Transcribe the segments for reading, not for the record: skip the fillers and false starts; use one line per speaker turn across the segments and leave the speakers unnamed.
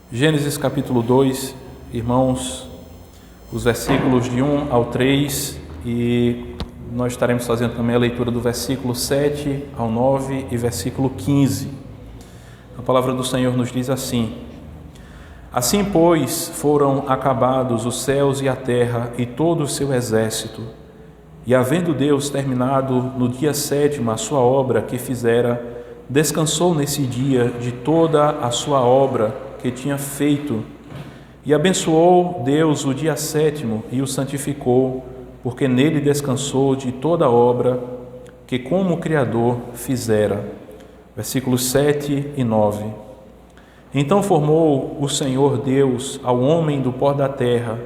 Gênesis capítulo 2, irmãos, os versículos de 1 ao 3, e nós estaremos fazendo também a leitura do versículo 7 ao 9 e versículo 15. A palavra do Senhor nos diz assim: Assim, pois, foram acabados os céus e a terra e todo o seu exército, e havendo Deus terminado no dia 7º a sua obra que fizera, descansou nesse dia de toda a sua obra que tinha feito, e abençoou Deus o dia 7º e o santificou, porque nele descansou de toda a obra que como Criador fizera. Versículos 7 e 9. Então formou o Senhor Deus ao homem do pó da terra,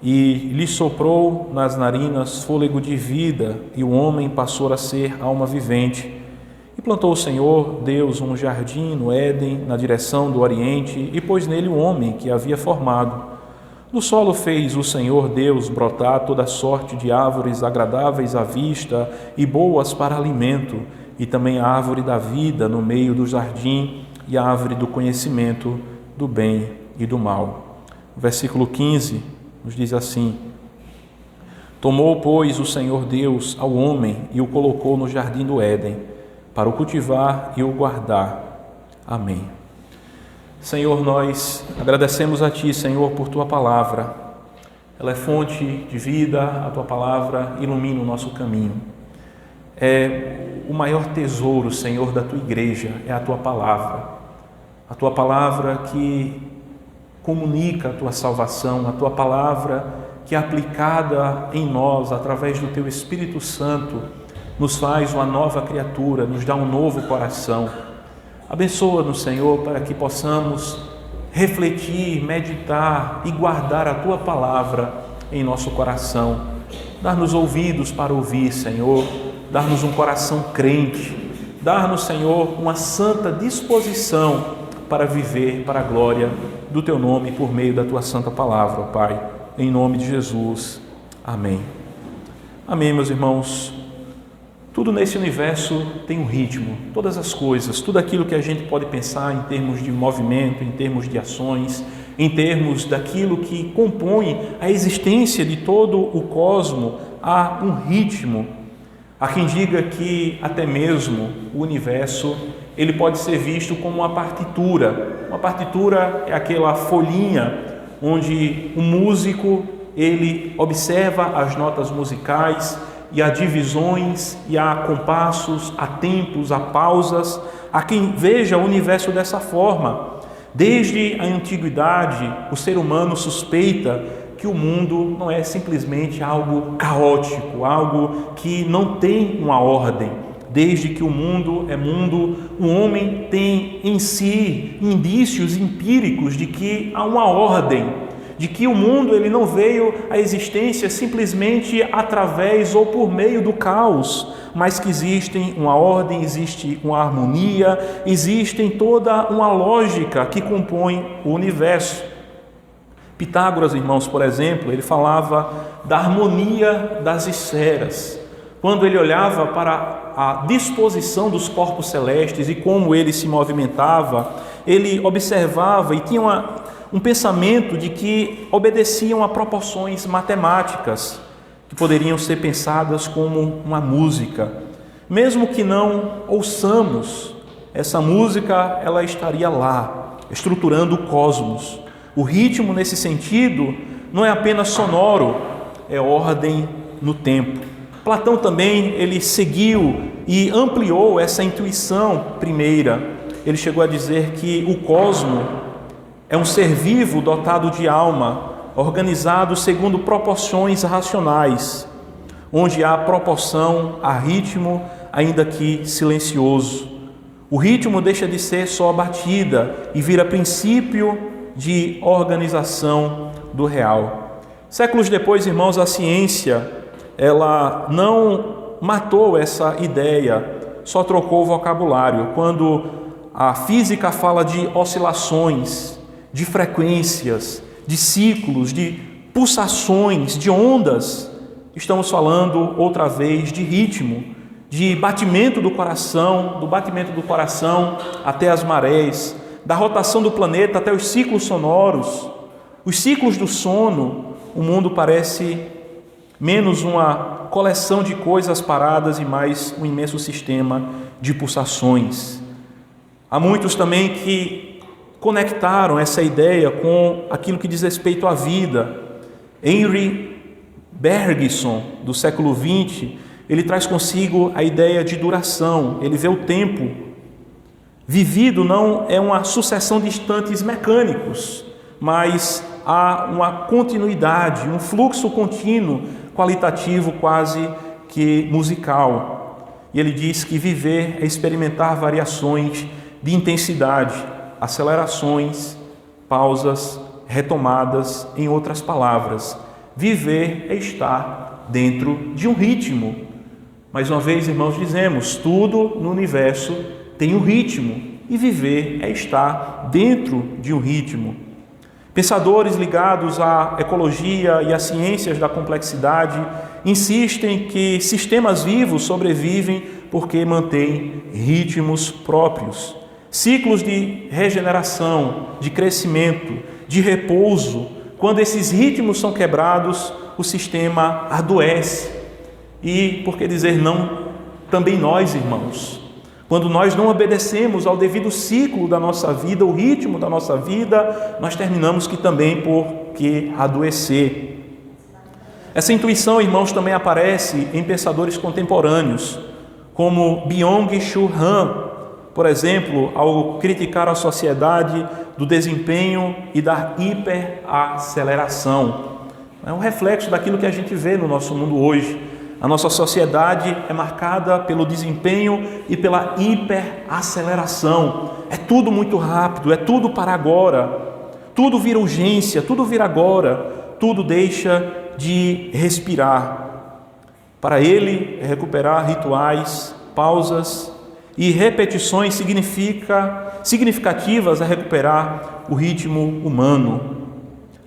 e lhe soprou nas narinas fôlego de vida, e o homem passou a ser alma vivente. E plantou o Senhor Deus um jardim no Éden, na direção do Oriente, e pôs nele o homem que havia formado. Do solo fez o Senhor Deus brotar toda sorte de árvores agradáveis à vista e boas para alimento, e também a árvore da vida no meio do jardim, e a árvore do conhecimento do bem e do mal. O versículo 15 nos diz assim: Tomou, pois, o Senhor Deus ao homem e o colocou no jardim do Éden, para o cultivar e o guardar. Amém. Senhor, nós agradecemos a Ti, Senhor, por Tua palavra. Ela é fonte de vida, a Tua palavra ilumina o nosso caminho. É o maior tesouro, Senhor, da Tua igreja, é a Tua palavra. A Tua palavra que comunica a Tua salvação, a Tua palavra que é aplicada em nós através do Teu Espírito Santo, nos faz uma nova criatura, nos dá um novo coração. Abençoa-nos, Senhor, para que possamos refletir, meditar e guardar a Tua palavra em nosso coração. Dar-nos ouvidos para ouvir, Senhor, dar-nos um coração crente, dar-nos, Senhor, uma santa disposição para viver para a glória do Teu nome por meio da Tua santa palavra, Pai. Em nome de Jesus. Amém. Amém, meus irmãos. Tudo nesse universo tem um ritmo, todas as coisas, tudo aquilo que a gente pode pensar em termos de movimento, em termos de ações, em termos daquilo que compõe a existência de todo o cosmo, há um ritmo. Há quem diga que até mesmo o universo ele pode ser visto como uma partitura. Uma partitura é aquela folhinha onde o músico ele observa as notas musicais, e há divisões, e há compassos, há tempos, há pausas. Há quem veja o universo dessa forma. Desde a antiguidade, o ser humano suspeita que o mundo não é simplesmente algo caótico, algo que não tem uma ordem. Desde que o mundo é mundo, o homem tem em si indícios empíricos de que há uma ordem, de que o mundo ele não veio à existência simplesmente através ou por meio do caos, mas que existe uma ordem, existe uma harmonia, existe toda uma lógica que compõe o universo. Pitágoras, irmãos, por exemplo, ele falava da harmonia das esferas. Quando ele olhava para a disposição dos corpos celestes e como ele se movimentava, ele observava e tinha um pensamento de que obedeciam a proporções matemáticas, que poderiam ser pensadas como uma música. Mesmo que não ouçamos, essa música ela estaria lá, estruturando o cosmos. O ritmo, nesse sentido, não é apenas sonoro, é ordem no tempo. Platão também, ele seguiu e ampliou essa intuição primeira. Ele chegou a dizer que o cosmo é um ser vivo dotado de alma, organizado segundo proporções racionais, onde há proporção, há ritmo, ainda que silencioso. O ritmo deixa de ser só batida e vira princípio de organização do real. Séculos depois, irmãos, a ciência, ela não matou essa ideia, só trocou o vocabulário. Quando a física fala de oscilações, de frequências, de ciclos, de pulsações, de ondas, estamos falando outra vez de ritmo, de batimento do coração até as marés, da rotação do planeta até os ciclos sonoros, os ciclos do sono, o mundo parece menos uma coleção de coisas paradas e mais um imenso sistema de pulsações. Há muitos também que conectaram essa ideia com aquilo que diz respeito à vida. Henry Bergson, do século XX, ele traz consigo a ideia de duração. Ele vê o tempo vivido não é uma sucessão de instantes mecânicos, mas há uma continuidade, um fluxo contínuo, qualitativo quase que musical. E ele diz que viver é experimentar variações de intensidade, acelerações, pausas, retomadas, em outras palavras. Viver é estar dentro de um ritmo. Mais uma vez, irmãos, dizemos, tudo no universo tem um ritmo, e viver é estar dentro de um ritmo. Pensadores ligados à ecologia e às ciências da complexidade insistem que sistemas vivos sobrevivem porque mantêm ritmos próprios, ciclos de regeneração, de crescimento, de repouso. Quando esses ritmos são quebrados, o sistema adoece. E, por que dizer não, também nós, irmãos, quando nós não obedecemos ao devido ciclo da nossa vida, o ritmo da nossa vida, nós terminamos que também por que adoecer. Essa intuição, irmãos, também aparece em pensadores contemporâneos, como Byung-Chul Han, por exemplo, ao criticar a sociedade do desempenho e da hiperaceleração. É um reflexo daquilo que a gente vê no nosso mundo hoje. A nossa sociedade é marcada pelo desempenho e pela hiperaceleração. É tudo muito rápido, é tudo para agora. Tudo vira urgência, tudo vira agora. Tudo deixa de respirar. Para ele, recuperar rituais, pausas e repetições significativas a recuperar o ritmo humano.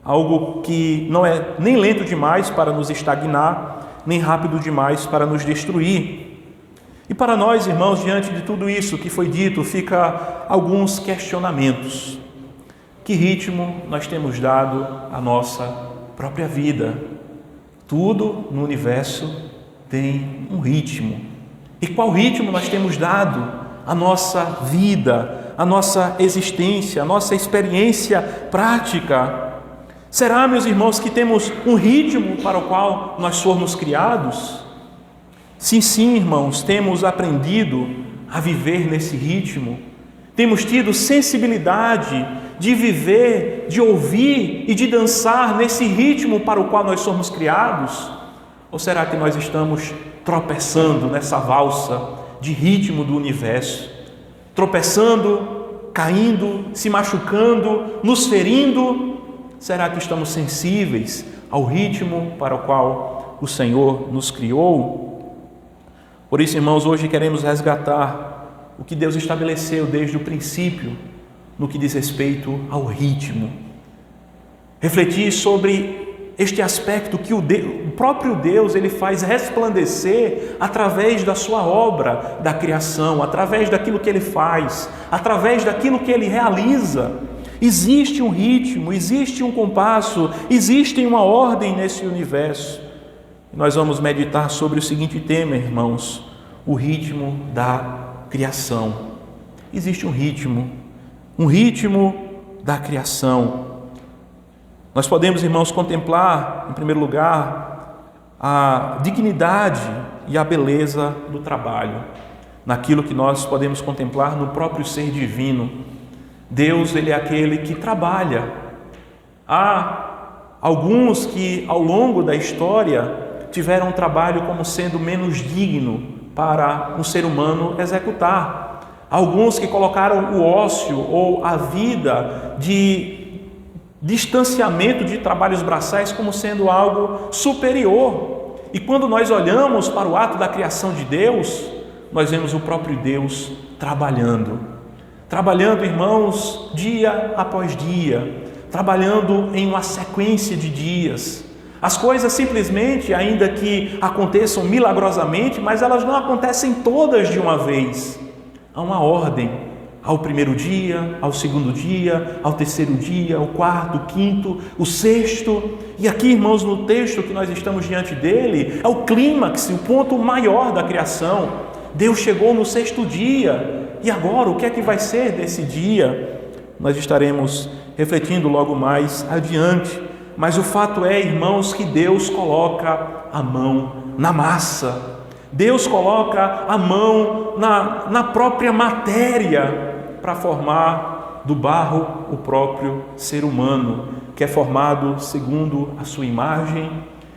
Algo que não é nem lento demais para nos estagnar, nem rápido demais para nos destruir. E para nós, irmãos, diante de tudo isso que foi dito, fica alguns questionamentos. Que ritmo nós temos dado à nossa própria vida? Tudo no universo tem um ritmo. E qual ritmo nós temos dado à nossa vida, à nossa existência, à nossa experiência prática? Será, meus irmãos, que temos um ritmo para o qual nós fomos criados? Sim, irmãos, temos aprendido a viver nesse ritmo. Temos tido sensibilidade de viver, de ouvir e de dançar nesse ritmo para o qual nós somos criados? Ou será que nós estamos tropeçando nessa valsa de ritmo do universo? Tropeçando, caindo, se machucando, nos ferindo? Será que estamos sensíveis ao ritmo para o qual o Senhor nos criou? Por isso, irmãos, hoje queremos resgatar o que Deus estabeleceu desde o princípio no que diz respeito ao ritmo. Refletir sobre este aspecto que o próprio Deus ele faz resplandecer através da sua obra da criação, através daquilo que ele faz, através daquilo que ele realiza. Existe um ritmo, existe um compasso, existe uma ordem nesse universo. E nós vamos meditar sobre o seguinte tema, irmãos: o ritmo da criação. Existe um ritmo da criação. Nós podemos, irmãos, contemplar, em primeiro lugar, a dignidade e a beleza do trabalho, naquilo que nós podemos contemplar no próprio ser divino. Deus, ele é aquele que trabalha. Há alguns que, ao longo da história, tiveram um trabalho como sendo menos digno para um ser humano executar. Alguns que colocaram o ócio ou a vida de distanciamento de trabalhos braçais como sendo algo superior. E quando nós olhamos para o ato da criação de Deus, nós vemos o próprio Deus trabalhando, irmãos, dia após dia, trabalhando em uma sequência de dias. As coisas simplesmente, ainda que aconteçam milagrosamente, mas elas não acontecem todas de uma vez. Há uma ordem, ao primeiro dia, ao segundo dia, ao terceiro dia, ao quarto, o quinto, o sexto. E aqui, irmãos, no texto que nós estamos diante dele, é o clímax, o ponto maior da criação. Deus chegou no sexto dia. E agora, o que é que vai ser desse dia? Nós estaremos refletindo logo mais adiante. Mas o fato é, irmãos, que Deus coloca a mão na massa. Deus coloca a mão na própria matéria para formar do barro o próprio ser humano, que é formado segundo a sua imagem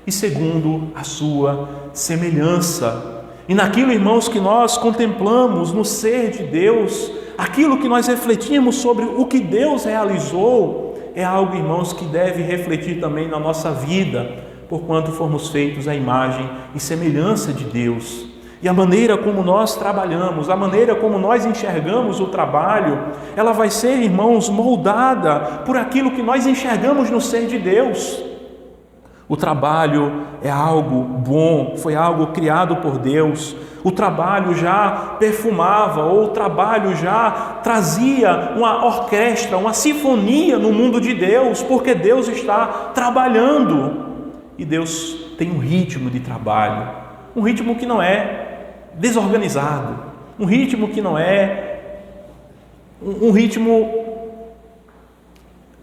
e segundo a sua semelhança. E naquilo, irmãos, que nós contemplamos no ser de Deus, aquilo que nós refletimos sobre o que Deus realizou, é algo, irmãos, que deve refletir também na nossa vida, porquanto fomos feitos à imagem e semelhança de Deus. E a maneira como nós trabalhamos, a maneira como nós enxergamos o trabalho, ela vai ser, irmãos, moldada por aquilo que nós enxergamos no ser de Deus. O trabalho é algo bom, foi algo criado por Deus. O trabalho já perfumava, ou o trabalho já trazia uma orquestra, uma sinfonia no mundo de Deus, porque Deus está trabalhando. E Deus tem um ritmo de trabalho, um ritmo que não é desorganizado, um ritmo que não é um ritmo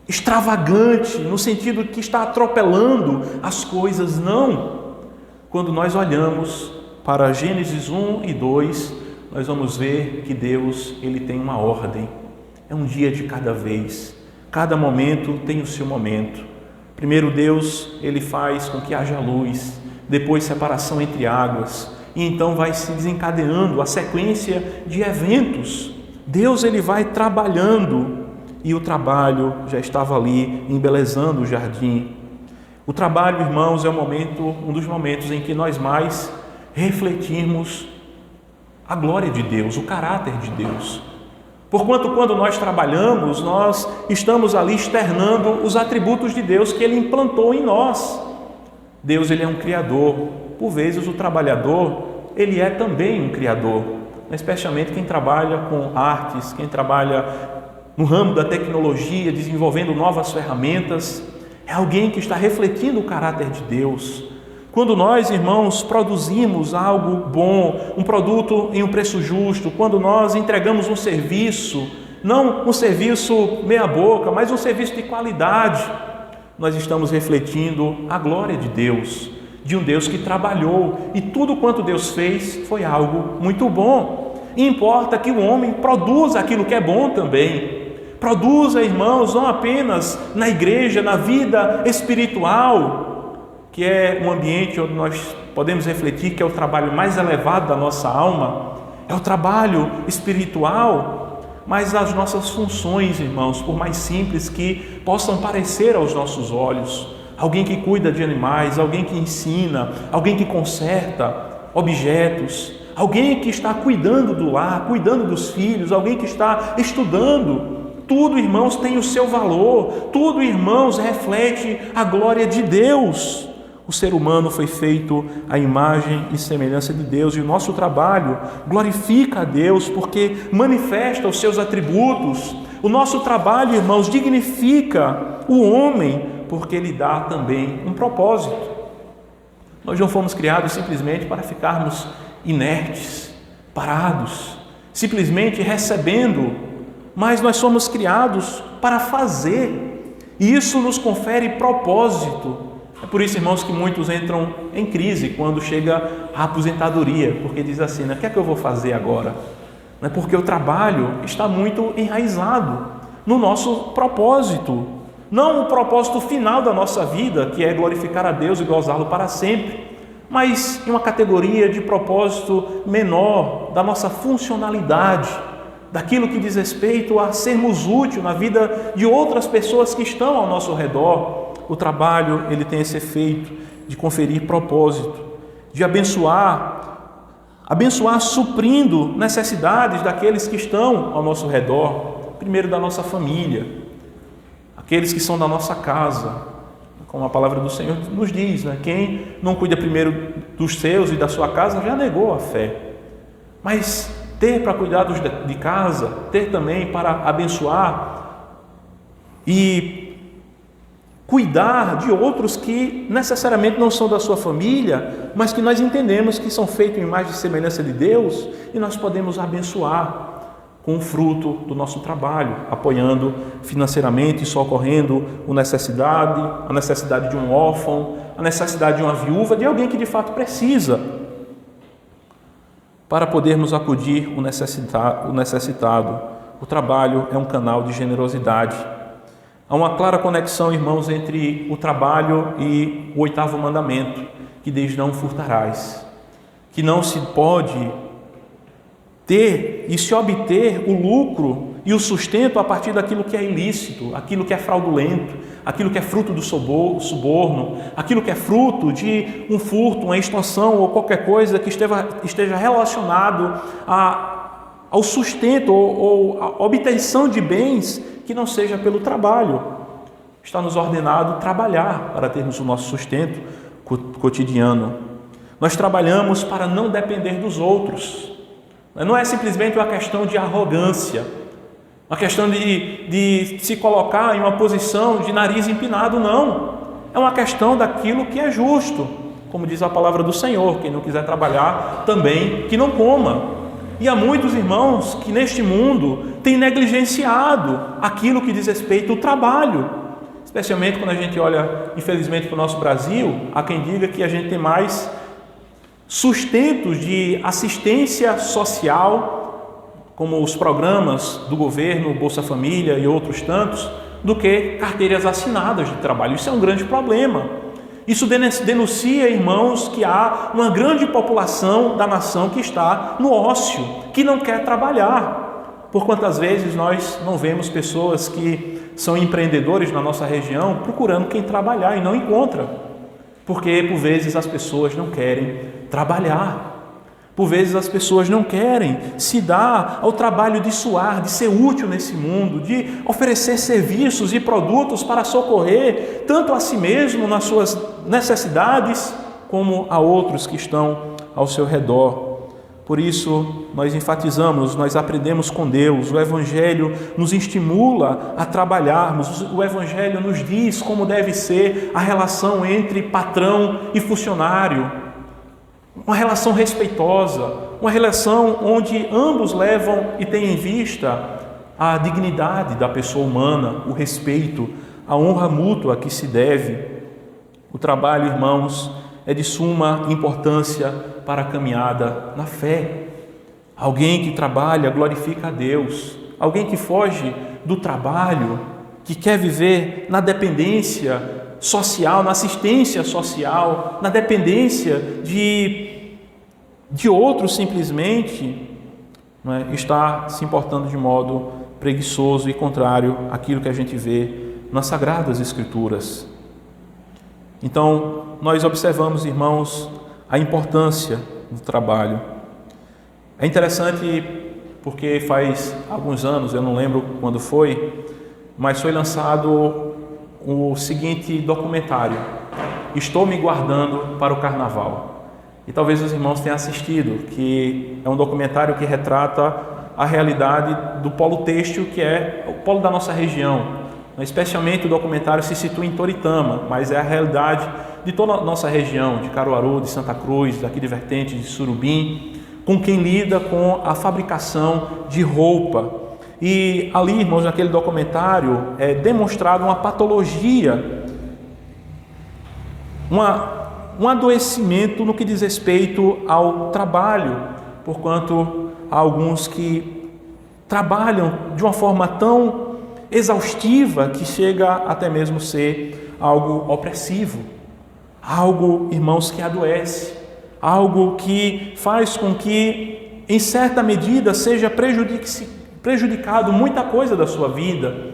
extravagante, no sentido que está atropelando as coisas, não. Quando nós olhamos para Gênesis 1 e 2, nós vamos ver que Deus, ele tem uma ordem, é um dia de cada vez, cada momento tem o seu momento. Primeiro Deus, ele faz com que haja luz, depois separação entre águas, e então vai se desencadeando a sequência de eventos. Deus, ele vai trabalhando, e o trabalho já estava ali embelezando o jardim. O trabalho, irmãos, é um dos momentos em que nós mais refletirmos a glória de Deus, o caráter de Deus. Porquanto, quando nós trabalhamos, nós estamos ali externando os atributos de Deus que Ele implantou em nós. Deus, ele é um criador. Por vezes, o trabalhador, ele é também um criador, especialmente quem trabalha com artes, quem trabalha no ramo da tecnologia, desenvolvendo novas ferramentas, é alguém que está refletindo o caráter de Deus. Quando nós, irmãos, produzimos algo bom, um produto em um preço justo, quando nós entregamos um serviço, não um serviço meia boca, mas um serviço de qualidade, nós estamos refletindo a glória de Deus, de um Deus que trabalhou, e tudo quanto Deus fez foi algo muito bom. E importa que o homem produza aquilo que é bom também. Produza, irmãos, não apenas na igreja, na vida espiritual, que é um ambiente onde nós podemos refletir que é o trabalho mais elevado da nossa alma, é o trabalho espiritual, mas as nossas funções, irmãos, por mais simples que possam parecer aos nossos olhos, alguém que cuida de animais, alguém que ensina, alguém que conserta objetos, alguém que está cuidando do lar, cuidando dos filhos, alguém que está estudando, tudo, irmãos, tem o seu valor, tudo, irmãos, reflete a glória de Deus. O ser humano foi feito à imagem e semelhança de Deus, e o nosso trabalho glorifica a Deus porque manifesta os seus atributos. O nosso trabalho, irmãos, dignifica o homem porque lhe dá também um propósito. Nós não fomos criados simplesmente para ficarmos inertes, parados, simplesmente recebendo, mas nós somos criados para fazer, e isso nos confere propósito. É por isso, irmãos, que muitos entram em crise quando chega a aposentadoria, porque diz assim, né? O que é que eu vou fazer agora? Não é porque o trabalho está muito enraizado no nosso propósito, não o propósito final da nossa vida, que é glorificar a Deus e gozá-lo para sempre, mas em uma categoria de propósito menor, da nossa funcionalidade, daquilo que diz respeito a sermos úteis na vida de outras pessoas que estão ao nosso redor. O trabalho, ele tem esse efeito de conferir propósito, de abençoar suprindo necessidades daqueles que estão ao nosso redor, primeiro da nossa família, aqueles que são da nossa casa, como a palavra do Senhor nos diz, né? Quem não cuida primeiro dos seus e da sua casa já negou a fé. Mas ter para cuidar de casa, ter também para abençoar e cuidar de outros que necessariamente não são da sua família, mas que nós entendemos que são feitos em imagem e semelhança de Deus, e nós podemos abençoar com o fruto do nosso trabalho, apoiando financeiramente, socorrendo a necessidade de um órfão, a necessidade de uma viúva, de alguém que de fato precisa, para podermos acudir o necessitado. O trabalho é um canal de generosidade. Há uma clara conexão, irmãos, entre o trabalho e o 8º mandamento, que diz: não furtarás, que não se pode ter e se obter o lucro e o sustento a partir daquilo que é ilícito, aquilo que é fraudulento, aquilo que é fruto do suborno, aquilo que é fruto de um furto, uma extorsão ou qualquer coisa que esteja relacionado ao sustento ou à obtenção de bens que não seja pelo trabalho. Está nos ordenado trabalhar para termos o nosso sustento cotidiano. Nós trabalhamos para não depender dos outros. Não é simplesmente uma questão de arrogância, uma questão de se colocar em uma posição de nariz empinado, não. É uma questão daquilo que é justo, como diz a palavra do Senhor: quem não quiser trabalhar, também que não coma. E há muitos irmãos que neste mundo têm negligenciado aquilo que diz respeito ao trabalho, especialmente quando a gente olha, infelizmente, para o nosso Brasil. Há quem diga que a gente tem mais sustentos de assistência social, como os programas do governo, Bolsa Família e outros tantos, do que carteiras assinadas de trabalho. Isso é um grande problema. Isso denuncia, irmãos, que há uma grande população da nação que está no ócio, que não quer trabalhar. Por quantas vezes nós não vemos pessoas que são empreendedores na nossa região procurando quem trabalhar e não encontra, porque por vezes as pessoas não querem trabalhar. Por vezes as pessoas não querem se dar ao trabalho de suar, de ser útil nesse mundo, de oferecer serviços e produtos para socorrer tanto a si mesmo nas suas necessidades, como a outros que estão ao seu redor. Por isso, nós enfatizamos, nós aprendemos com Deus. O Evangelho nos estimula a trabalharmos. O Evangelho nos diz como deve ser a relação entre patrão e funcionário. Uma relação respeitosa, uma relação onde ambos levam e têm em vista a dignidade da pessoa humana, o respeito, a honra mútua que se deve. O trabalho, irmãos, é de suma importância para a caminhada na fé. Alguém que trabalha glorifica a Deus. Alguém que foge do trabalho, que quer viver na dependência social, na assistência social, na dependência de outros simplesmente, está se importando de modo preguiçoso e contrário àquilo que a gente vê nas Sagradas Escrituras. Então, nós observamos, irmãos, a importância do trabalho. É interessante porque faz alguns anos, eu não lembro quando foi, mas foi lançado o seguinte documentário: Estou me guardando para o Carnaval. E talvez os irmãos tenham assistido, que é um documentário que retrata a realidade do polo têxtil, que é o polo da nossa região. Especialmente o documentário se situa em Toritama, mas é a realidade de toda a nossa região, de Caruaru, de Santa Cruz, daqui de Vertente, de Surubim, com quem lida com a fabricação de roupa. E ali, irmãos, naquele documentário é demonstrado uma patologia, um adoecimento no que diz respeito ao trabalho, porquanto há alguns que trabalham de uma forma tão exaustiva que chega até mesmo ser algo opressivo, algo, irmãos, que adoece, algo que faz com que, em certa medida, seja prejudicado muita coisa da sua vida.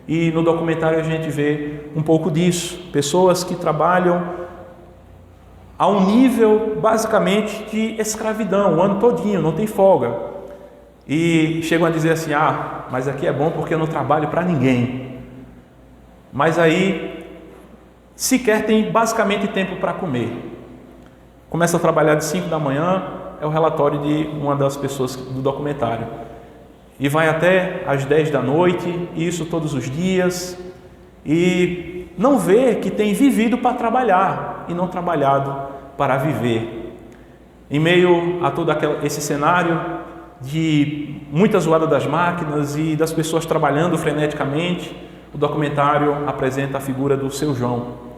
E no documentário a gente vê um pouco disso, pessoas que trabalham a um nível basicamente de escravidão, o ano todinho, não tem folga. E chegam a dizer assim: mas aqui é bom porque eu não trabalho para ninguém. Mas aí sequer tem basicamente tempo para comer. Começa a trabalhar de 5 da manhã, é o relatório de uma das pessoas do documentário. E vai até às 10 da noite, isso todos os dias, e não vê que tem vivido para trabalhar e não trabalhado para viver. Em meio a todo esse cenário de muita zoada das máquinas e das pessoas trabalhando freneticamente, o documentário apresenta a figura do Seu João,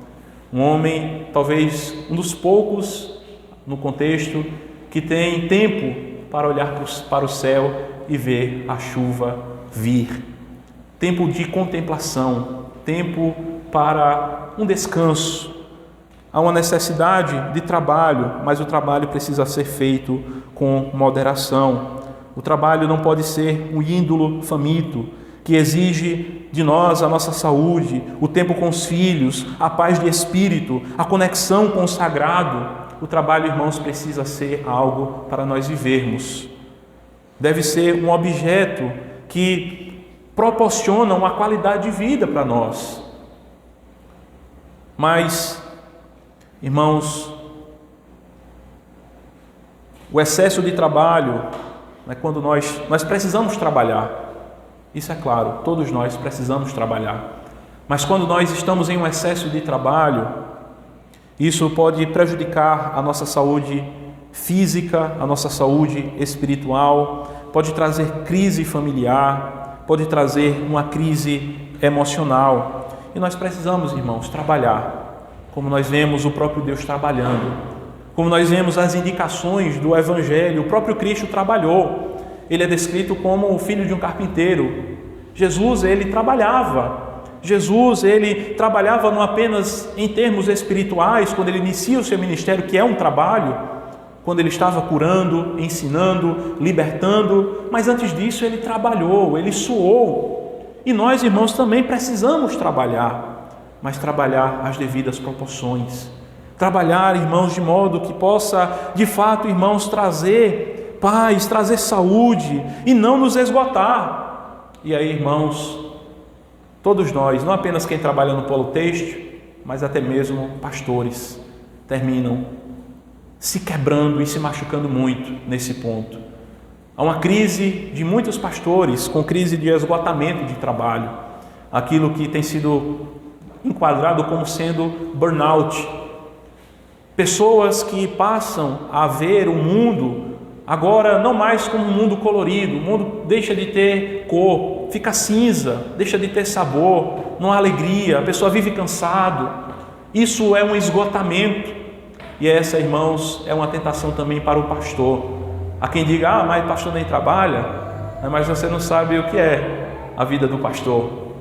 um homem, talvez um dos poucos no contexto, que tem tempo para olhar para o céu e ver a chuva vir. Tempo de contemplação, tempo para um descanso. Há uma necessidade de trabalho, mas o trabalho precisa ser feito com moderação. O trabalho não pode ser um índolo faminto, que exige de nós a nossa saúde, o tempo com os filhos, a paz de espírito, a conexão com o sagrado. O trabalho, irmãos, precisa ser algo para nós vivermos. Deve ser um objeto que proporciona uma qualidade de vida para nós. Mas, irmãos, o excesso de trabalho, quando nós precisamos trabalhar, isso é claro, todos nós precisamos trabalhar, mas quando nós estamos em um excesso de trabalho, isso pode prejudicar a nossa saúde física, a nossa saúde espiritual, pode trazer crise familiar, pode trazer uma crise emocional. E nós precisamos, irmãos, trabalhar, como nós vemos o próprio Deus trabalhando, como nós vemos as indicações do Evangelho. O próprio Cristo trabalhou. Ele é descrito como o filho de um carpinteiro. Jesus, ele trabalhava. Jesus, ele trabalhava não apenas em termos espirituais, quando ele inicia o seu ministério, que é um trabalho, quando ele estava curando, ensinando, libertando, mas antes disso ele trabalhou, ele suou. E nós, irmãos, também precisamos trabalhar, mas trabalhar às devidas proporções. Trabalhar, irmãos, de modo que possa, de fato, irmãos, trazer paz, trazer saúde e não nos esgotar. E aí, irmãos, todos nós, não apenas quem trabalha no polo têxtil, mas até mesmo pastores, terminam se quebrando e se machucando muito nesse ponto. Há uma crise de muitos pastores, com crise de esgotamento de trabalho, aquilo que tem sido enquadrado como sendo burnout. Pessoas que passam a ver o mundo agora não mais como um mundo colorido, o mundo deixa de ter cor, fica cinza, deixa de ter sabor, não há alegria, a pessoa vive cansado. Isso é um esgotamento. E essa, irmãos, é uma tentação também para o pastor. Há quem diga, mas o pastor nem trabalha, mas você não sabe o que é a vida do pastor.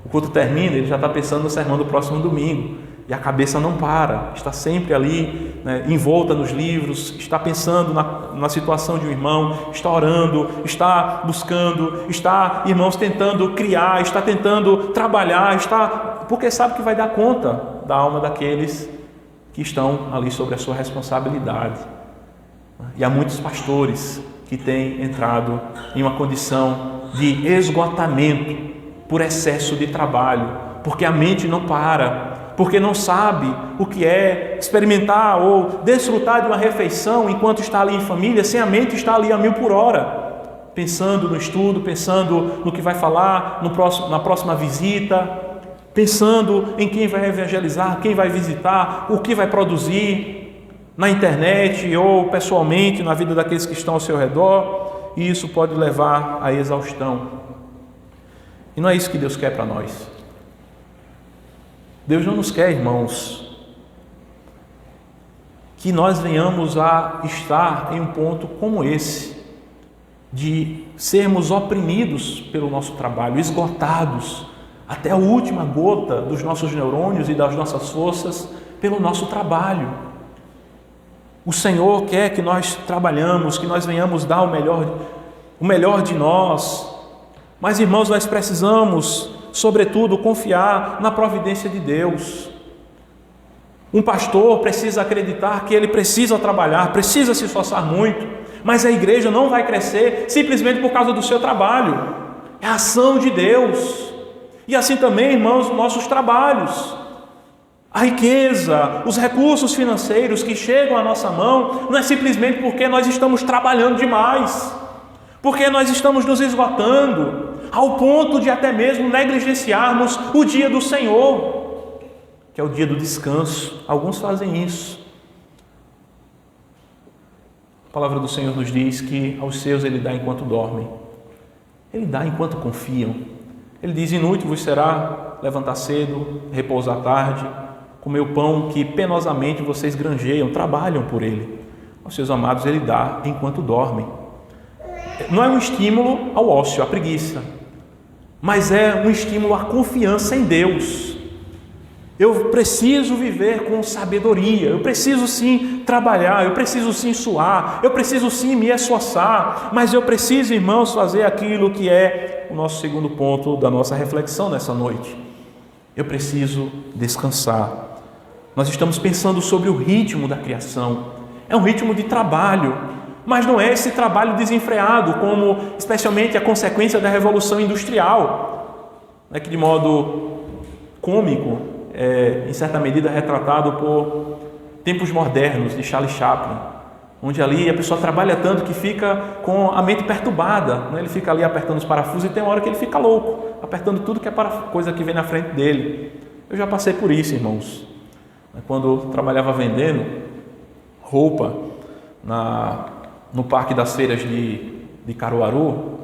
O culto termina, ele já está pensando no sermão do próximo domingo, e a cabeça não para, está sempre ali, envolta nos livros, está pensando na situação de um irmão, está orando, está buscando, está, irmãos, tentando criar, está tentando trabalhar, porque sabe que vai dar conta da alma daqueles que estão ali sobre a sua responsabilidade. E há muitos pastores que têm entrado em uma condição de esgotamento por excesso de trabalho, porque a mente não para, porque não sabe o que é experimentar ou desfrutar de uma refeição enquanto está ali em família, sem a mente estar ali a 1000 por hora, pensando no estudo, pensando no que vai falar na próxima visita, pensando em quem vai evangelizar, quem vai visitar, o que vai produzir na internet ou pessoalmente na vida daqueles que estão ao seu redor, e isso pode levar à exaustão. E não é isso que Deus quer para nós. Deus não nos quer, irmãos, que nós venhamos a estar em um ponto como esse, de sermos oprimidos pelo nosso trabalho, esgotados até a última gota dos nossos neurônios e das nossas forças pelo nosso trabalho. O Senhor quer que nós trabalhamos, que nós venhamos dar o melhor de nós. Mas, irmãos, nós precisamos, sobretudo, confiar na providência de Deus. Um pastor precisa acreditar que ele precisa trabalhar, precisa se esforçar muito, mas a igreja não vai crescer simplesmente por causa do seu trabalho. É a ação de Deus. E assim também, irmãos, nossos trabalhos. A riqueza, os recursos financeiros que chegam à nossa mão, não é simplesmente porque nós estamos trabalhando demais, porque nós estamos nos esgotando, ao ponto de até mesmo negligenciarmos o dia do Senhor, que é o dia do descanso. Alguns fazem isso. A palavra do Senhor nos diz que aos seus Ele dá enquanto dormem. Ele dá enquanto confiam. Ele diz: inútil vos será levantar cedo, repousar tarde, comer o pão que penosamente vocês granjeiam, trabalham por ele. Aos seus amados Ele dá enquanto dormem. Não é um estímulo ao ócio, à preguiça, mas é um estímulo à confiança em Deus. Eu preciso viver com sabedoria, eu preciso sim trabalhar, eu preciso sim suar, eu preciso sim me esforçar, mas eu preciso, irmãos, fazer aquilo que é o nosso segundo ponto da nossa reflexão nessa noite. Eu preciso descansar. Nós estamos pensando sobre o ritmo da criação. É um ritmo de trabalho, mas não é esse trabalho desenfreado, como especialmente a consequência da Revolução Industrial, que de modo cômico, em certa medida retratado por Tempos Modernos, de Charlie Chaplin, onde ali a pessoa trabalha tanto que fica com a mente perturbada, ele fica ali apertando os parafusos e tem uma hora que ele fica louco, apertando tudo que é coisa que vem na frente dele. Eu já passei por isso, irmãos. Quando trabalhava vendendo roupa no Parque das Feiras de Caruaru,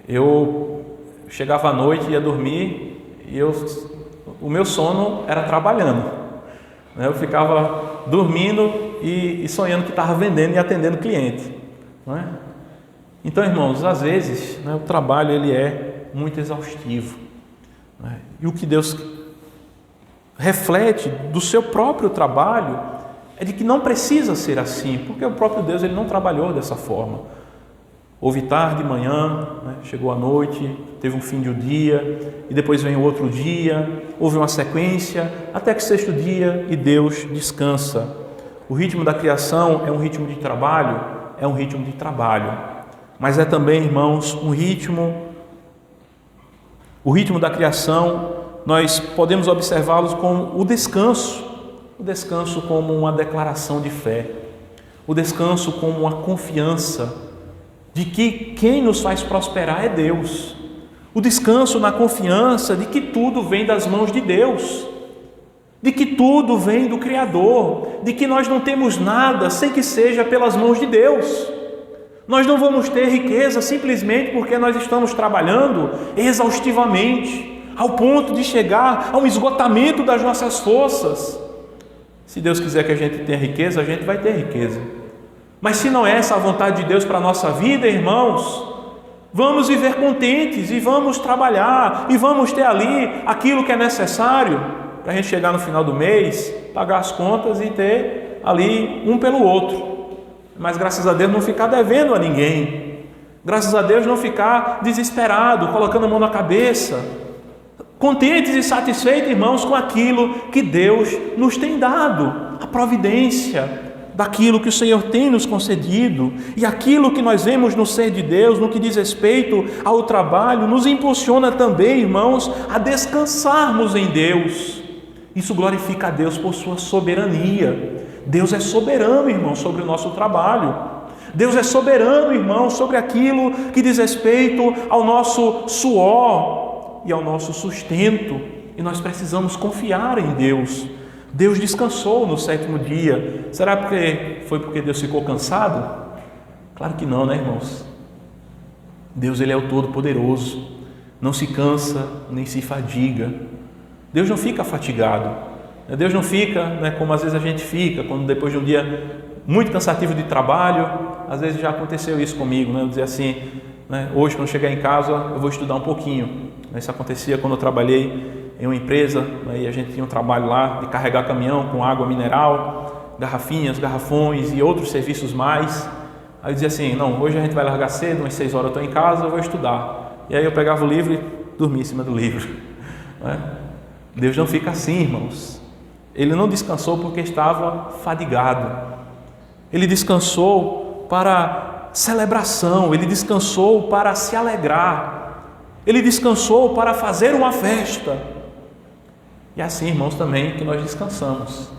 eu chegava à noite, ia dormir e o meu sono era trabalhando. Eu ficava dormindo e sonhando que estava vendendo e atendendo cliente. Não é? Então, irmãos, às vezes o trabalho ele é muito exaustivo. Não é? E o que Deus reflete do seu próprio trabalho é de que não precisa ser assim, porque o próprio Deus ele não trabalhou dessa forma. Houve tarde, manhã, chegou a noite, teve um fim de um dia, e depois vem o outro dia, houve uma sequência, até que o sexto dia e Deus descansa. O ritmo da criação é um ritmo de trabalho, mas é também, irmãos, o ritmo da criação, nós podemos observá-los como o descanso como uma declaração de fé, o descanso como uma confiança de que quem nos faz prosperar é Deus, o descanso na confiança de que tudo vem das mãos de Deus, de que tudo vem do Criador, de que nós não temos nada sem que seja pelas mãos de Deus. Nós não vamos ter riqueza simplesmente porque nós estamos trabalhando exaustivamente, ao ponto de chegar a um esgotamento das nossas forças. Se Deus quiser que a gente tenha riqueza, a gente vai ter riqueza. Mas se não é essa a vontade de Deus para a nossa vida, irmãos, vamos viver contentes e vamos trabalhar e vamos ter ali aquilo que é necessário para a gente chegar no final do mês, pagar as contas e ter ali um pelo outro. Mas graças a Deus não ficar devendo a ninguém, graças a Deus não ficar desesperado, colocando a mão na cabeça, contentes e satisfeitos, irmãos, com aquilo que Deus nos tem dado, a providência daquilo que o Senhor tem nos concedido, e aquilo que nós vemos no ser de Deus, no que diz respeito ao trabalho, nos impulsiona também, irmãos, a descansarmos em Deus. Isso glorifica a Deus por sua soberania. Deus é soberano, irmão, sobre o nosso trabalho. Deus é soberano, irmão, sobre aquilo que diz respeito ao nosso suor e ao nosso sustento. E nós precisamos confiar em Deus. Deus descansou no sétimo dia. Será porque foi porque Deus ficou cansado? Claro que não, né, irmãos? Deus, ele é o Todo-Poderoso. Não se cansa, nem se fadiga. Deus não fica fatigado. Deus não fica, como às vezes a gente fica, quando depois de um dia muito cansativo de trabalho, às vezes já aconteceu isso comigo, eu dizer assim, hoje quando chegar em casa eu vou estudar um pouquinho. Isso acontecia quando eu trabalhei em uma empresa, e a gente tinha um trabalho lá de carregar caminhão com água mineral, garrafinhas, garrafões e outros serviços mais. Aí eu dizia assim, não, hoje a gente vai largar cedo, umas 6 horas eu estou em casa, eu vou estudar. E aí eu pegava o livro e dormia em cima do livro. Deus não fica assim, irmãos. Ele não descansou porque estava fadigado. Ele descansou para celebração, ele descansou para se alegrar, ele descansou para fazer uma festa. E é assim, irmãos, também que nós descansamos,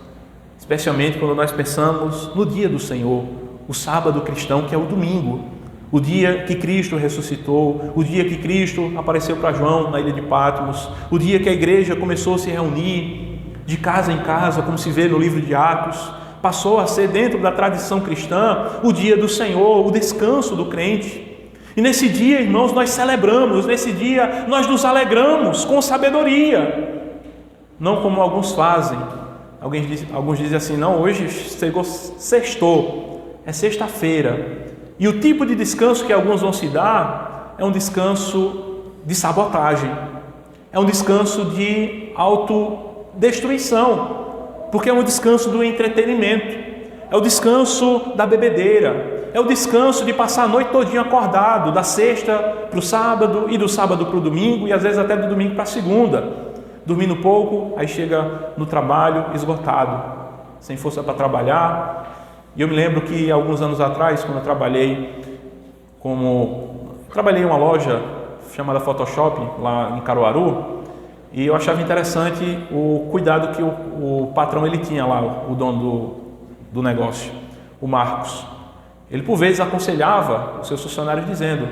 especialmente quando nós pensamos no dia do Senhor, o sábado cristão, que é o domingo, o dia que Cristo ressuscitou, o dia que Cristo apareceu para João na ilha de Patmos, o dia que a igreja começou a se reunir de casa em casa, como se vê no livro de Atos, passou a ser, dentro da tradição cristã, o dia do Senhor, o descanso do crente. E nesse dia, irmãos, nós celebramos, nesse dia nós nos alegramos com sabedoria, não como alguns fazem. Alguns dizem assim: não, hoje chegou sextou, é sexta-feira. E o tipo de descanso que alguns vão se dar é um descanso de sabotagem, é um descanso de autodestruição, porque é um descanso do entretenimento, é o descanso da bebedeira, é o descanso de passar a noite todinha acordado, da sexta para o sábado e do sábado para o domingo, e às vezes até do domingo para a segunda, dormindo pouco, aí chega no trabalho esgotado, sem força para trabalhar. E eu me lembro que alguns anos atrás, quando eu trabalhei em uma loja chamada Photoshop, lá em Caruaru, e eu achava interessante o cuidado que o patrão ele tinha lá, o dono do negócio, o Marcos. Ele por vezes aconselhava os seus funcionários dizendo: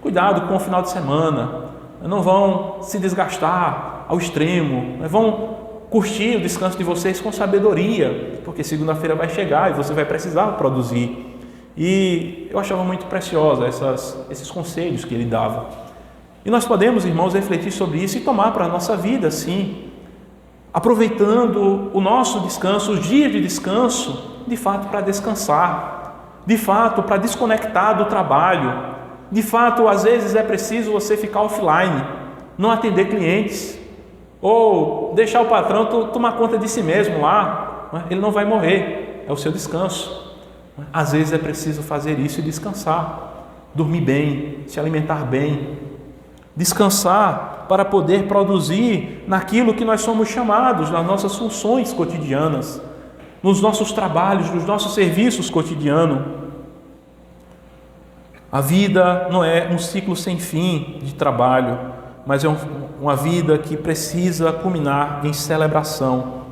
cuidado com o final de semana, não vão se desgastar ao extremo, vão curtir o descanso de vocês com sabedoria, porque segunda-feira vai chegar e você vai precisar produzir. E eu achava muito preciosa esses conselhos que ele dava. E nós podemos, irmãos, refletir sobre isso e tomar para a nossa vida, sim, aproveitando o nosso descanso, os dias de descanso, de fato para descansar, de fato para desconectar do trabalho, de fato às vezes é preciso você ficar offline, não atender clientes, ou deixar o patrão tomar conta de si mesmo lá, ele não vai morrer, é o seu descanso. Às vezes é preciso fazer isso e descansar, dormir bem, se alimentar bem, descansar para poder produzir naquilo que nós somos chamados, nas nossas funções cotidianas, nos nossos trabalhos, nos nossos serviços cotidianos. A vida não é um ciclo sem fim de trabalho, mas é uma vida que precisa culminar em celebração.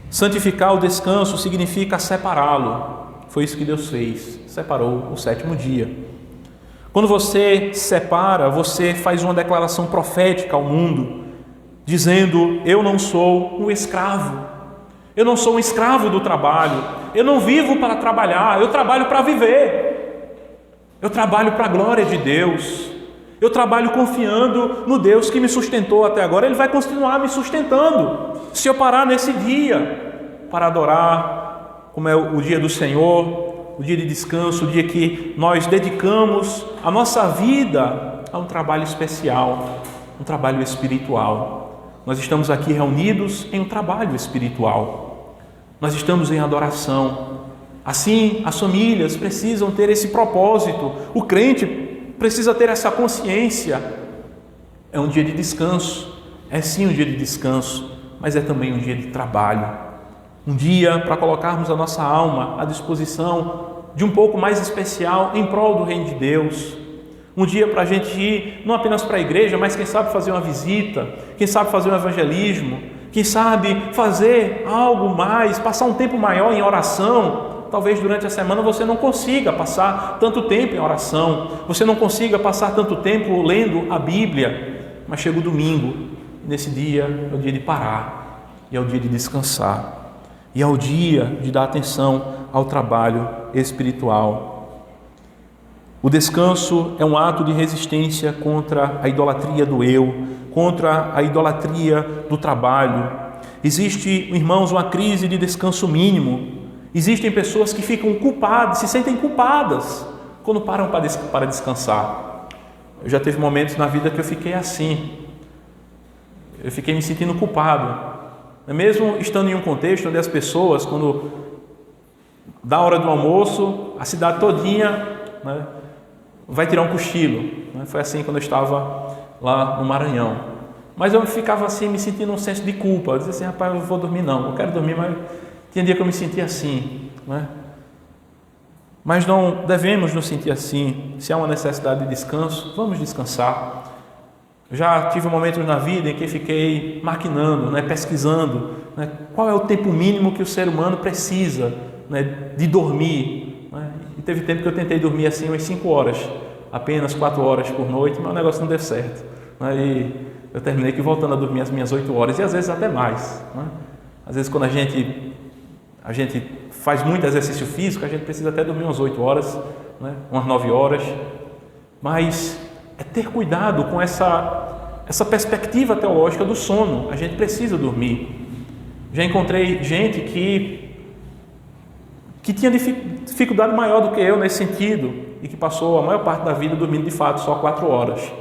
Santificar o descanso significa separá-lo. Foi isso que Deus fez, separou o sétimo dia. Quando você separa, você faz uma declaração profética ao mundo, dizendo: eu não sou um escravo, eu não sou um escravo do trabalho, eu não vivo para trabalhar, eu trabalho para viver, eu trabalho para a glória de Deus. Eu trabalho confiando no Deus que me sustentou até agora, Ele vai continuar me sustentando. Se eu parar nesse dia para adorar, como é o dia do Senhor, o dia de descanso, o dia que nós dedicamos a nossa vida a um trabalho especial, um trabalho espiritual. Nós estamos aqui reunidos em um trabalho espiritual. Nós estamos em adoração. Assim, as famílias precisam ter esse propósito. O crente precisa ter essa consciência. É um dia de descanso, é sim um dia de descanso, mas é também um dia de trabalho, um dia para colocarmos a nossa alma à disposição de um pouco mais especial em prol do reino de Deus, um dia para a gente ir não apenas para a igreja, mas quem sabe fazer uma visita, quem sabe fazer um evangelismo, quem sabe fazer algo mais, passar um tempo maior em oração. Talvez durante a semana você não consiga passar tanto tempo em oração, você não consiga passar tanto tempo lendo a Bíblia, mas chega o domingo, nesse dia é o dia de parar, e é o dia de descansar, e é o dia de dar atenção ao trabalho espiritual. O descanso é um ato de resistência contra a idolatria do eu, contra a idolatria do trabalho. Existe, irmãos, uma crise de descanso mínimo. Existem pessoas que ficam culpadas, se sentem culpadas quando param para descansar. Eu já teve momentos na vida que eu fiquei assim. Eu fiquei me sentindo culpado. Mesmo estando em um contexto onde as pessoas, quando dá a hora do almoço, a cidade todinha, vai tirar um cochilo. Foi assim quando eu estava lá no Maranhão. Mas eu ficava assim, me sentindo um senso de culpa. Eu dizia assim: rapaz, eu não vou dormir não, eu quero dormir, mas tinha dia que eu me sentia assim, Mas não devemos nos sentir assim. Se há uma necessidade de descanso, vamos descansar. Já tive momentos na vida em que fiquei maquinando, pesquisando, qual é o tempo mínimo que o ser humano precisa, de dormir. E teve tempo que eu tentei dormir assim umas 5 horas, apenas 4 horas por noite, mas o negócio não deu certo. E eu terminei que voltando a dormir as minhas 8 horas, e às vezes até mais. Às vezes quando a gente faz muito exercício físico, a gente precisa até dormir umas 8 horas, umas 9 horas, mas é ter cuidado com essa perspectiva teológica do sono. A gente precisa dormir. Já encontrei gente que tinha dificuldade maior do que eu nesse sentido e que passou a maior parte da vida dormindo de fato só 4 horas.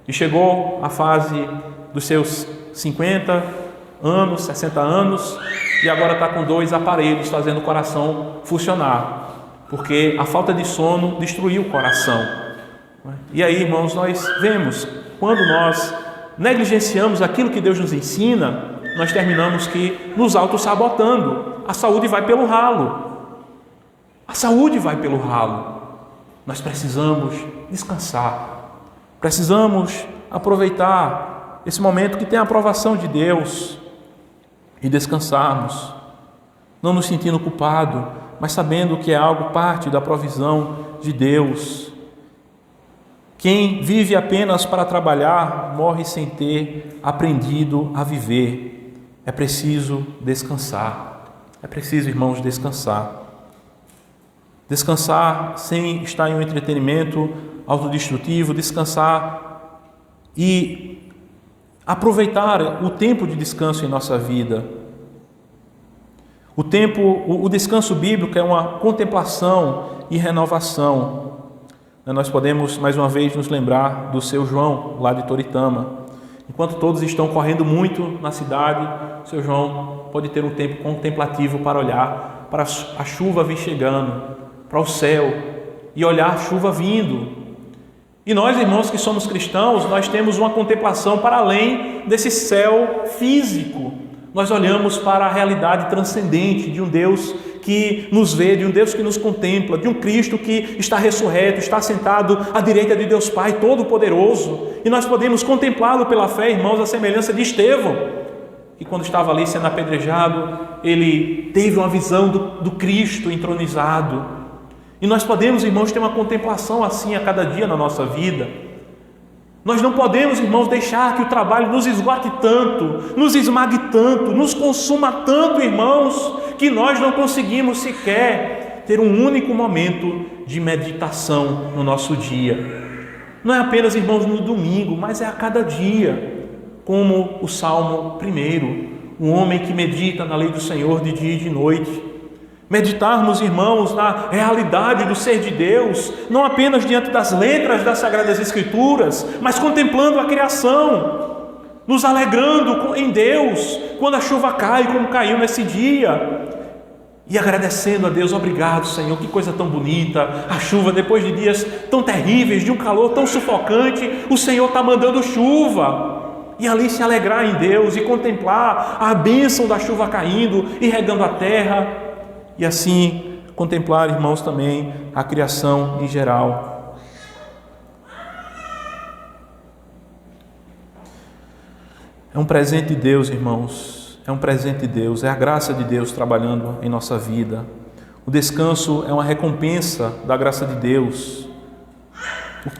E chegou à fase dos seus 50 anos, 60 anos e agora está com 2 aparelhos fazendo o coração funcionar, porque a falta de sono destruiu o coração. E aí, irmãos, nós vemos, quando nós negligenciamos aquilo que Deus nos ensina, nós terminamos que nos auto-sabotando. A saúde vai pelo ralo. A saúde vai pelo ralo. Nós precisamos descansar. Precisamos aproveitar esse momento que tem a aprovação de Deus e descansarmos, não nos sentindo culpado, mas sabendo que é algo parte da provisão de Deus. Quem vive apenas para trabalhar morre sem ter aprendido a viver. É preciso descansar. É preciso, irmãos, descansar. Descansar sem estar em um entretenimento autodestrutivo, descansar e aproveitar o tempo de descanso em nossa vida. O descanso bíblico é uma contemplação e renovação. Nós podemos, mais uma vez, nos lembrar do seu João, lá de Toritama. Enquanto todos estão correndo muito na cidade, o seu João pode ter um tempo contemplativo para olhar para a chuva vir chegando, para o céu, e olhar a chuva vindo. E nós, irmãos, que somos cristãos, nós temos uma contemplação para além desse céu físico. Nós olhamos para a realidade transcendente de um Deus que nos vê, de um Deus que nos contempla, de um Cristo que está ressurreto, está sentado à direita de Deus Pai Todo-Poderoso. E nós podemos contemplá-lo pela fé, irmãos, à semelhança de Estevão, que quando estava ali sendo apedrejado, ele teve uma visão do Cristo entronizado. E nós podemos, irmãos, ter uma contemplação assim a cada dia na nossa vida. Nós não podemos, irmãos, deixar que o trabalho nos esgote tanto, nos esmague tanto, nos consuma tanto, irmãos, que nós não conseguimos sequer ter um único momento de meditação no nosso dia. Não é apenas, irmãos, no domingo, mas é a cada dia, como o Salmo 1, um homem que medita na lei do Senhor de dia e de noite. Meditarmos, irmãos, na realidade do ser de Deus, não apenas diante das letras das Sagradas Escrituras, mas contemplando a criação, nos alegrando em Deus, quando a chuva cai, como caiu nesse dia, e agradecendo a Deus. Obrigado, Senhor, que coisa tão bonita, a chuva depois de dias tão terríveis, de um calor tão sufocante, o Senhor está mandando chuva, e ali se alegrar em Deus e contemplar a bênção da chuva caindo e regando a terra, e assim contemplar, irmãos, também a criação em geral. É um presente de Deus, irmãos, é um presente de Deus, é a graça de Deus trabalhando em nossa vida. O descanso é uma recompensa da graça de Deus.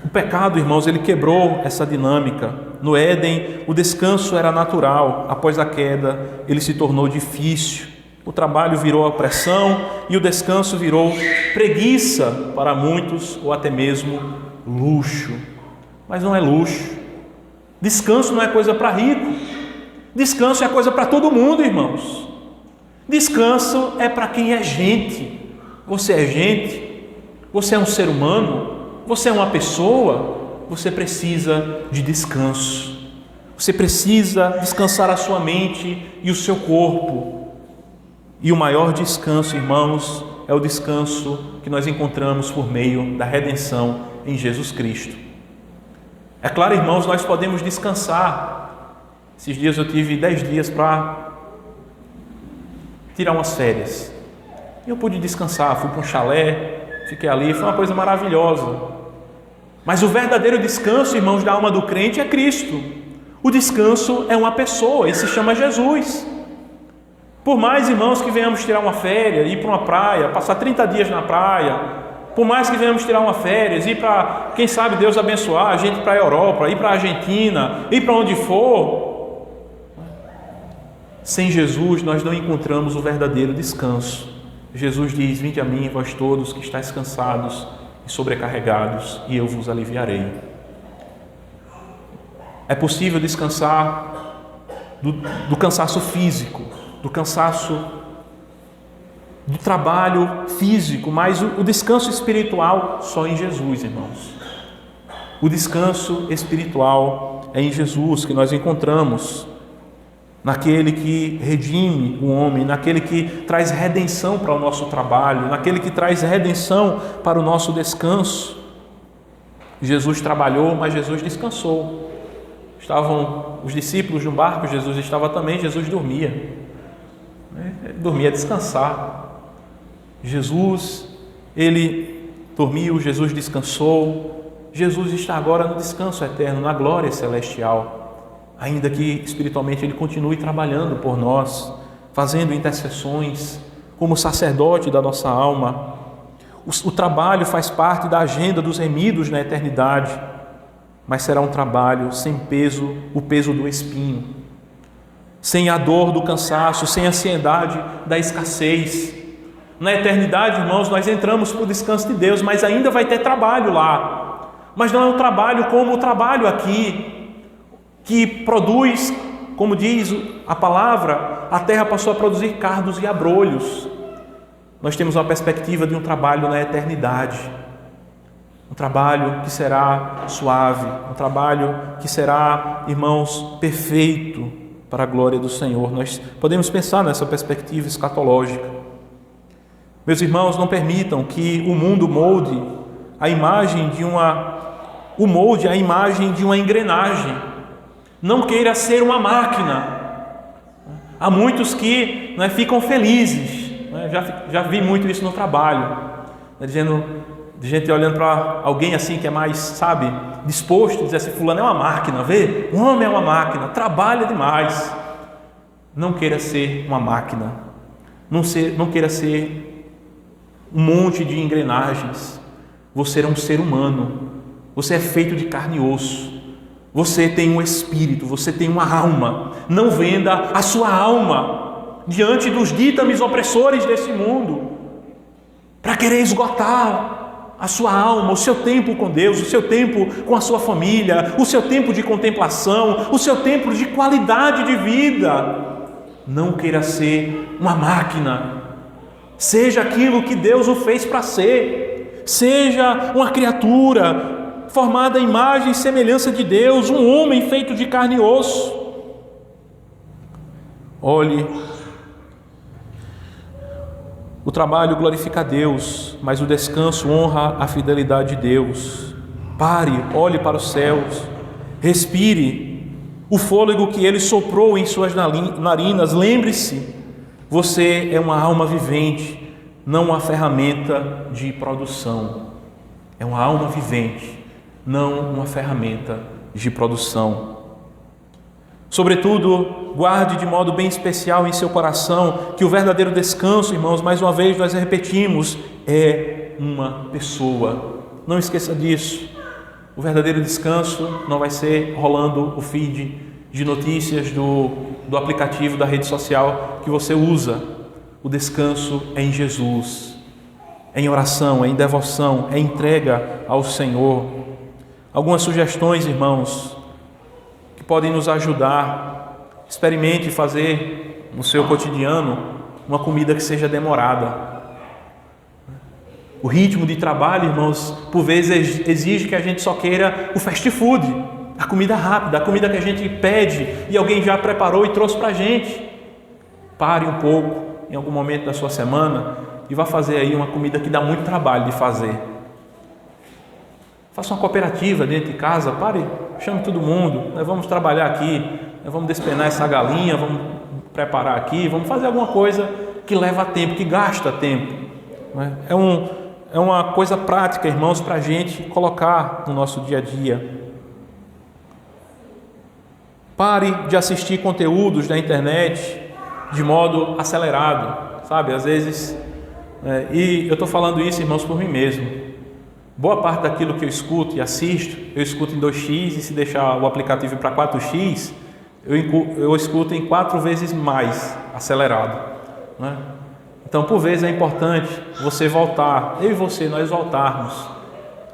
O pecado, irmãos, ele quebrou essa dinâmica. No Éden, o descanso era natural, após a queda, ele se tornou difícil. O trabalho virou opressão e o descanso virou preguiça para muitos, ou até mesmo luxo. Mas não é luxo. Descanso não é coisa para rico. Descanso é coisa para todo mundo, irmãos. Descanso é para quem é gente. Você é gente? Você é um ser humano? Você é uma pessoa? Você precisa de descanso. Você precisa descansar a sua mente e o seu corpo. E o maior descanso, irmãos, é o descanso que nós encontramos por meio da redenção em Jesus Cristo. É claro, irmãos, nós podemos descansar. Esses dias eu tive 10 dias para tirar umas férias. E eu pude descansar, fui para um chalé, fiquei ali, foi uma coisa maravilhosa. Mas o verdadeiro descanso, irmãos, da alma do crente é Cristo. O descanso é uma pessoa e se chama Jesus. Por mais, irmãos, que venhamos tirar uma férias, ir para uma praia, passar 30 dias na praia, por mais que venhamos tirar uma férias, ir para, quem sabe Deus abençoar a gente para a Europa, ir para a Argentina, ir para onde for, sem Jesus nós não encontramos o verdadeiro descanso. Jesus diz: vinde a mim, vós todos que estáis cansados e sobrecarregados, e eu vos aliviarei. É possível descansar do cansaço físico, do cansaço do trabalho físico, mas o descanso espiritual só em Jesus, irmãos. O descanso espiritual é em Jesus que nós encontramos, naquele que redime o homem, naquele que traz redenção para o nosso trabalho, naquele que traz redenção para o nosso descanso. Jesus trabalhou, mas Jesus descansou. Estavam os discípulos no barco, Jesus estava também, Jesus dormia. Ele dormia a descansar. Jesus, ele dormiu, Jesus descansou. Jesus está agora no descanso eterno, na glória celestial, ainda que espiritualmente ele continue trabalhando por nós, fazendo intercessões como sacerdote da nossa alma. O trabalho faz parte da agenda dos remidos na eternidade, mas será um trabalho sem peso, o peso do espinho, sem a dor do cansaço, sem a ansiedade da escassez. Na eternidade, irmãos, nós entramos para o descanso de Deus, mas ainda vai ter trabalho lá. Mas não é um trabalho como o trabalho aqui, que produz, como diz a palavra, a terra passou a produzir cardos e abrolhos. Nós temos uma perspectiva de um trabalho na eternidade. Um trabalho que será suave, um trabalho que será, irmãos, perfeito para a glória do Senhor. Nós podemos pensar nessa perspectiva escatológica. Meus irmãos, não permitam que o mundo molde a imagem de uma engrenagem. Não queira ser uma máquina. Há muitos que ficam felizes. Já vi muito isso no trabalho. Dizendo, de gente olhando para alguém assim que é mais, disposto a dizer assim: fulano é uma máquina, vê? O homem é uma máquina, trabalha demais. Não queira ser uma máquina. Não queira ser um monte de engrenagens. Você é um ser humano, você é feito de carne e osso, você tem um espírito, você tem uma alma. Não venda a sua alma diante dos dítames opressores desse mundo para querer esgotar a sua alma, o seu tempo com Deus, o seu tempo com a sua família, o seu tempo de contemplação, o seu tempo de qualidade de vida. Não queira ser uma máquina. Seja aquilo que Deus o fez para ser. Seja uma criatura formada à imagem e semelhança de Deus, um homem feito de carne e osso. Olhe, o trabalho glorifica a Deus, mas o descanso honra a fidelidade de Deus. Pare, olhe para os céus, respire o fôlego que Ele soprou em suas narinas. Lembre-se, você é uma alma vivente, não uma ferramenta de produção. É uma alma vivente, não uma ferramenta de produção. Sobretudo, guarde de modo bem especial em seu coração que o verdadeiro descanso, irmãos, mais uma vez nós repetimos, é uma pessoa. Não esqueça disso. O verdadeiro descanso não vai ser rolando o feed de notícias do aplicativo da rede social que você usa. O descanso é em Jesus, é em oração, é em devoção, é entrega ao Senhor. Algumas sugestões, irmãos, que podem nos ajudar. Experimente fazer no seu cotidiano uma comida que seja demorada. O ritmo de trabalho, irmãos, por vezes exige que a gente só queira o fast food, a comida rápida, a comida que a gente pede e alguém já preparou e trouxe para a gente. Pare um pouco em algum momento da sua semana e vá fazer aí uma comida que dá muito trabalho de fazer. Faça uma cooperativa dentro de casa, pare, chame todo mundo, nós vamos trabalhar aqui, nós vamos despenar essa galinha, vamos preparar aqui, vamos fazer alguma coisa que leva tempo, que gasta tempo. é uma coisa prática, irmãos, para a gente colocar no nosso dia a dia. Pare de assistir conteúdos da internet de modo acelerado, sabe? Às vezes, e eu estou falando isso, irmãos, por mim mesmo. Boa parte daquilo que eu escuto e assisto, eu escuto em 2x, e se deixar o aplicativo para 4x, eu escuto em 4 vezes mais acelerado, né? Então, por vezes é importante você voltar, eu e você, nós voltarmos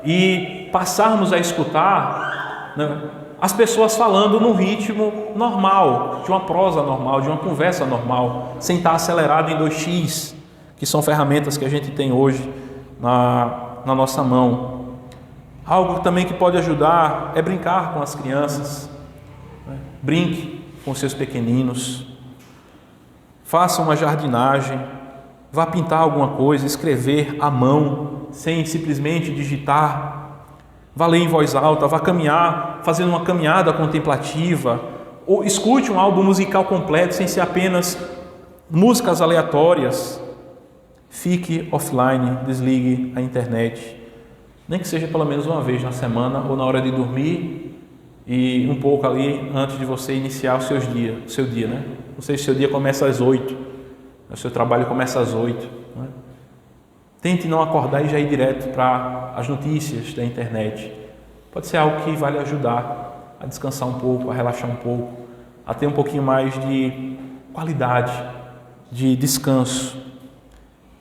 e passarmos a escutar, né, as pessoas falando num ritmo normal, de uma prosa normal, de uma conversa normal, sem estar acelerado em 2x, que são ferramentas que a gente tem hoje na nossa mão. Algo também que pode ajudar é brincar com as crianças, né? Brinque com seus pequeninos, faça uma jardinagem, vá pintar alguma coisa, escrever à mão, sem simplesmente digitar. Vá ler em voz alta, vá caminhar, fazendo uma caminhada contemplativa, ou escute um álbum musical completo, sem ser apenas músicas aleatórias. Fique offline, desligue a internet, nem que seja pelo menos uma vez na semana ou na hora de dormir e um pouco ali antes de você iniciar o seu dia, né? Não sei se o seu dia começa às 8, o seu trabalho começa às 8, né? Tente não acordar e já ir direto para as notícias da internet. Pode ser algo que vai lhe ajudar a descansar um pouco, a relaxar um pouco, a ter um pouquinho mais de qualidade, de descanso.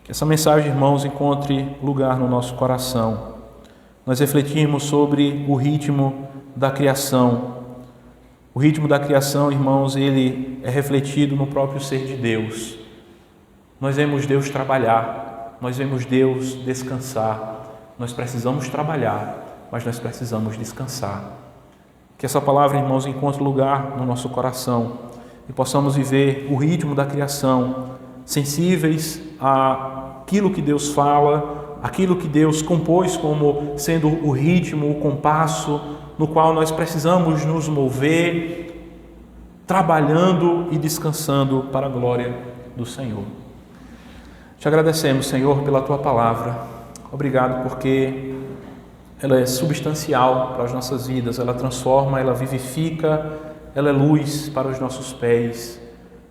Que essa mensagem, irmãos, encontre lugar no nosso coração. Nós refletimos sobre o ritmo da criação. O ritmo da criação, irmãos, ele é refletido no próprio ser de Deus. Nós vemos Deus trabalhar, nós vemos Deus descansar. Nós precisamos trabalhar, mas nós precisamos descansar. Que essa palavra, irmãos, encontre lugar no nosso coração e possamos viver o ritmo da criação, sensíveis àquilo que Deus fala, aquilo que Deus compôs como sendo o ritmo, o compasso no qual nós precisamos nos mover, trabalhando e descansando para a glória do Senhor. Te agradecemos, Senhor, pela Tua palavra. Obrigado porque ela é substancial para as nossas vidas, ela transforma, ela vivifica, ela é luz para os nossos pés.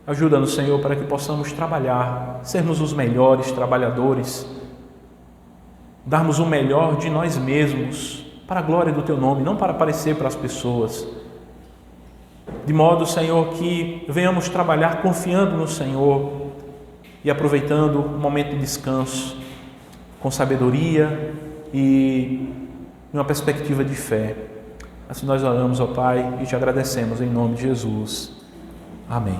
Ajuda-nos, Senhor, para que possamos trabalhar, sermos os melhores trabalhadores, darmos o melhor de nós mesmos, para a glória do Teu nome, não para aparecer para as pessoas. De modo, Senhor, que venhamos trabalhar confiando no Senhor e aproveitando o momento de descanso, com sabedoria e uma perspectiva de fé. Assim nós oramos, ó Pai, e te agradecemos em nome de Jesus. Amém.